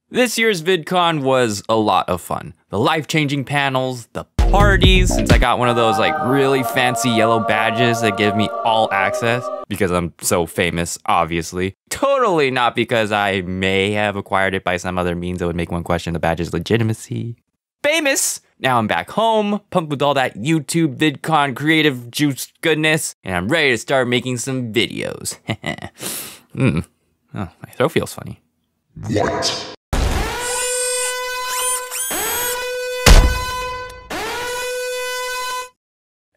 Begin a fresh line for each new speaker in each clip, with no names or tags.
This year's VidCon was a lot of fun. The life-changing panels, the parties, since I got one of those like really fancy yellow badges that give me all access, because I'm so famous, obviously. Totally not because I may have acquired it by some other means that would make one question the badge's legitimacy. Famous! Now I'm back home, pumped with all that YouTube VidCon creative juice goodness, and I'm ready to start making some videos. Oh, my throat feels funny.
What?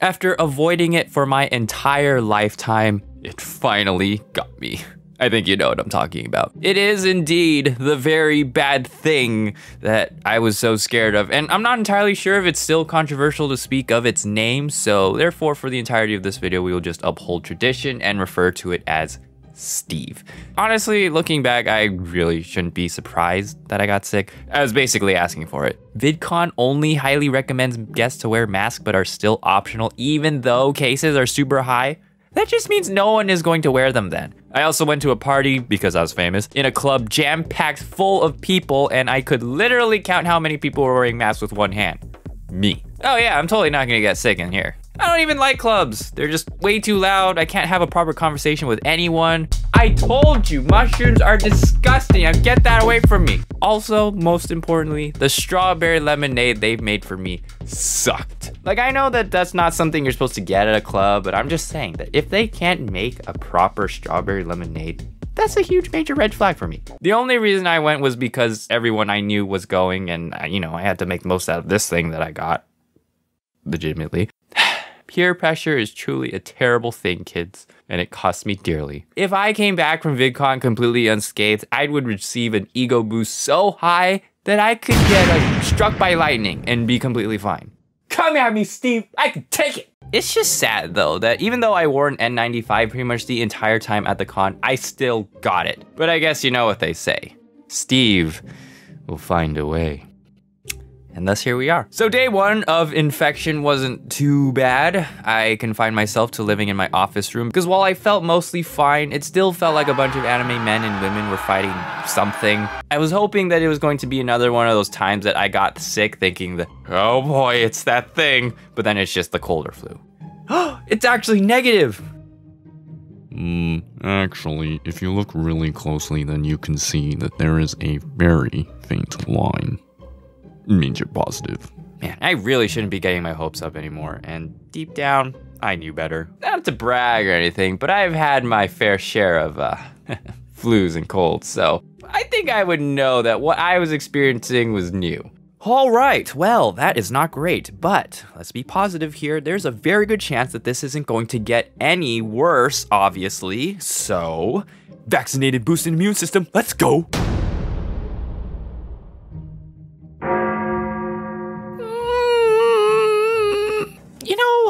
After avoiding it for my entire lifetime, it finally got me. I think you know what I'm talking about. It is indeed the very bad thing that I was so scared of, and I'm not entirely sure if it's still controversial to speak of its name, so therefore for the entirety of this video, we will just uphold tradition and refer to it as Steve. Honestly, looking back, I really shouldn't be surprised that I got sick. I was basically asking for it. VidCon only highly recommends guests to wear masks but are still optional even though cases are super high. That just means no one is going to wear them then. I also went to a party, because I was famous, in a club jam-packed full of people, and I could literally count how many people were wearing masks with one hand. Me. Oh yeah, I'm totally not gonna get sick in here. I don't even like clubs. They're just way too loud. I can't have a proper conversation with anyone. I told you, mushrooms are disgusting. Now get that away from me. Also, most importantly, the strawberry lemonade they've made for me sucked. Like, I know that that's not something you're supposed to get at a club, but I'm just saying that if they can't make a proper strawberry lemonade, that's a huge major red flag for me. The only reason I went was because everyone I knew was going and, you know, I had to make the most out of this thing that I got. Legitimately. Peer pressure is truly a terrible thing, kids, and it cost me dearly. If I came back from VidCon completely unscathed, I would receive an ego boost so high that I could get struck by lightning and be completely fine. Come at me, Steve, I can take it. It's just sad though, that even though I wore an N95 pretty much the entire time at the con, I still got it. But I guess you know what they say. Steve will find a way. And thus here we are. So day one of infection wasn't too bad. I confined myself to living in my office room because while I felt mostly fine, it still felt like a bunch of anime men and women were fighting something. I was hoping that it was going to be another one of those times that I got sick thinking that, oh boy, it's that thing. But then it's just the cold or flu. It's actually negative.
Actually, if you look really closely, then you can see that there is a very faint line. It means you're positive.
Man, I really shouldn't be getting my hopes up anymore, and deep down, I knew better. Not to brag or anything, but I've had my fair share of flus and colds, so I think I would know that what I was experiencing was new. All right, well, that is not great, but let's be positive here. There's a very good chance that this isn't going to get any worse, obviously, so vaccinated, boosted immune system, let's go.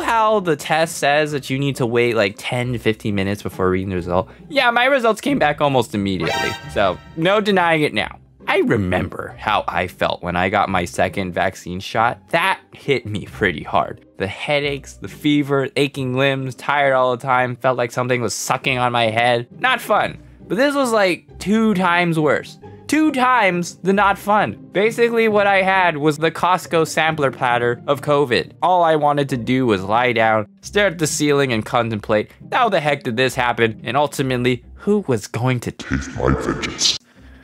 How the test says that you need to wait like 10 to 15 minutes before reading the result? Yeah, my results came back almost immediately, so no denying it now. I remember how I felt when I got my second vaccine shot. That hit me pretty hard. The headaches, the fever, aching limbs, tired all the time, felt like something was sucking on my head. Not fun, but this was like 2 times worse. 2 times the not fun. Basically what I had was the Costco sampler platter of COVID. All I wanted to do was lie down, stare at the ceiling and contemplate how the heck did this happen and ultimately who was going to
Taste my vengeance.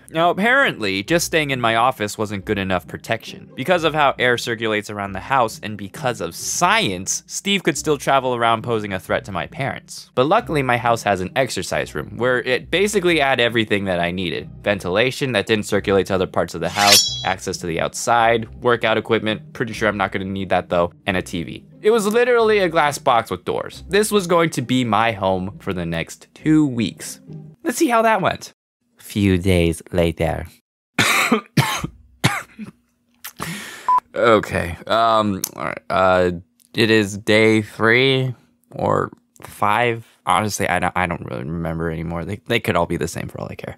Now apparently, just staying in my office wasn't good enough protection. Because of how air circulates around the house and because of science, Steve could still travel around posing a threat to my parents. But luckily my house has an exercise room where it basically had everything that I needed. Ventilation that didn't circulate to other parts of the house, access to the outside, workout equipment, pretty sure I'm not gonna need that though, and a TV. It was literally a glass box with doors. This was going to be my home for the next 2 weeks. Let's see how that went. Few days later. Okay, all right, it is day 3 or 5. Honestly, I don't really remember anymore. They could all be the same for all I care.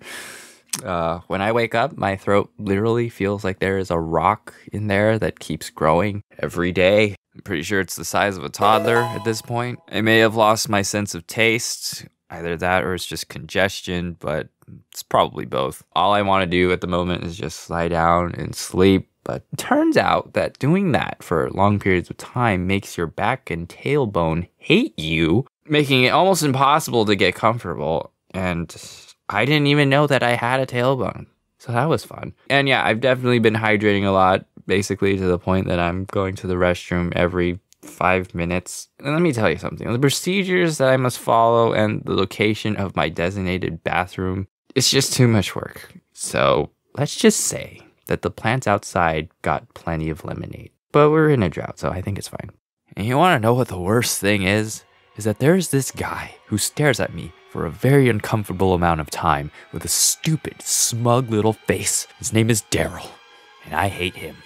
When I wake up, my throat literally feels like there is a rock in there that keeps growing every day. I'm pretty sure it's the size of a toddler at this point. I may have lost my sense of taste, either that or it's just congestion, but It's probably both. All I want to do at the moment is just lie down and sleep. But it turns out that doing that for long periods of time makes your back and tailbone hate you, making it almost impossible to get comfortable. And I didn't even know that I had a tailbone. So that was fun. And yeah, I've definitely been hydrating a lot, basically to the point that I'm going to the restroom every 5 minutes. And let me tell you something. The procedures that I must follow and the location of my designated bathroom, it's just too much work. So let's just say that the plants outside got plenty of lemonade. But we're in a drought, so I think it's fine. And you want to know what the worst thing is that there's this guy who stares at me for a very uncomfortable amount of time with a stupid, smug little face. His name is Daryl, and I hate him.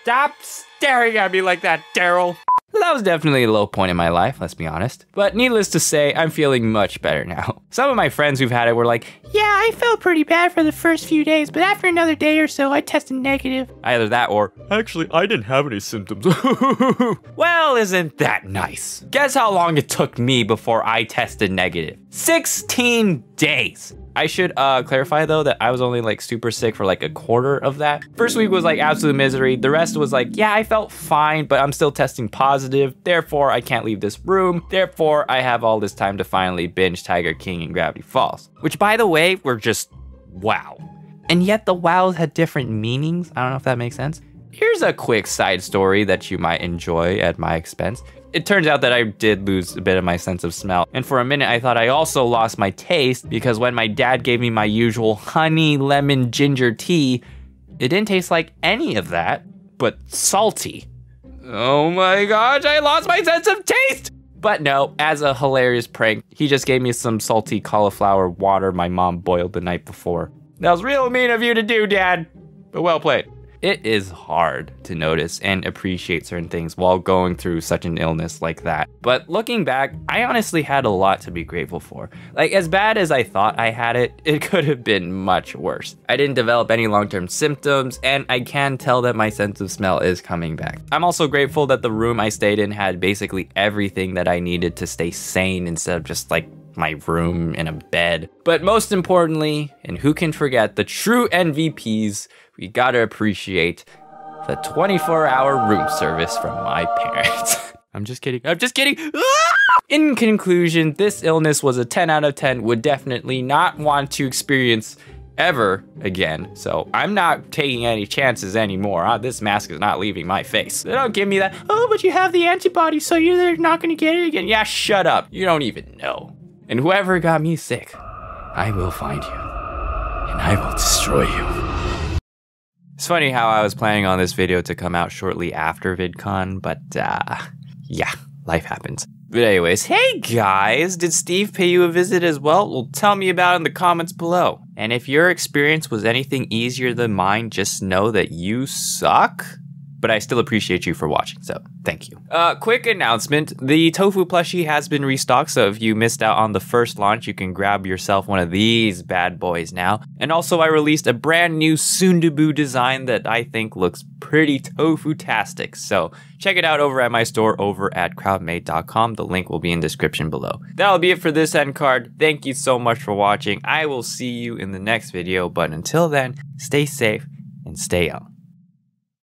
Stop staring at me like that, Daryl. That was definitely a low point in my life, let's be honest. But needless to say, I'm feeling much better now. Some of my friends who've had it were like, yeah, I felt pretty bad for the first few days, but after another day or so, I tested negative. Either that or, actually, I didn't have any symptoms. Well, isn't that nice? Guess how long it took me before I tested negative? 16 days. I should clarify though that I was only like super sick for like a quarter of that. First week was like absolute misery. The rest was like, yeah, I felt fine, but I'm still testing positive. Therefore, I can't leave this room. Therefore, I have all this time to finally binge Tiger King and Gravity Falls. Which, by the way, were just wow. And yet the wows had different meanings. I don't know if that makes sense. Here's a quick side story that you might enjoy at my expense. It turns out that I did lose a bit of my sense of smell. And for a minute, I thought I also lost my taste because when my dad gave me my usual honey, lemon, ginger tea, it didn't taste like any of that, but salty. Oh my gosh, I lost my sense of taste! But no, as a hilarious prank, he just gave me some salty cauliflower water my mom boiled the night before. That was real mean of you to do, Dad, but well played. It is hard to notice and appreciate certain things while going through such an illness like that. But looking back, I honestly had a lot to be grateful for. Like, as bad as I thought I had it, it could have been much worse. I didn't develop any long-term symptoms, and I can tell that my sense of smell is coming back. I'm also grateful that the room I stayed in had basically everything that I needed to stay sane instead of just like my room and a bed. But most importantly, and who can forget the true MVPs, we gotta appreciate the 24-hour room service from my parents. I'm just kidding. I'm just kidding. In conclusion, this illness was a 10 out of 10, would definitely not want to experience ever again. So I'm not taking any chances anymore. This mask is not leaving my face. They don't give me that, oh, but you have the antibodies, so you're not gonna get it again. Yeah, shut up. You don't even know. And whoever got me sick, I will find you, and I will destroy you. It's funny how I was planning on this video to come out shortly after VidCon, but yeah, life happens. But anyways, hey guys, did Steve pay you a visit as well? Well, tell me about it in the comments below. And if your experience was anything easier than mine, just know that you suck. But I still appreciate you for watching, so thank you. Quick announcement, the tofu plushie has been restocked, so if you missed out on the first launch, you can grab yourself one of these bad boys now. And also I released a brand new Sundubu design that I think looks pretty tofutastic, so check it out over at my store over at crowdmade.com. The link will be in the description below. That'll be it for this end card. Thank you so much for watching. I will see you in the next video, but until then, stay safe and stay on.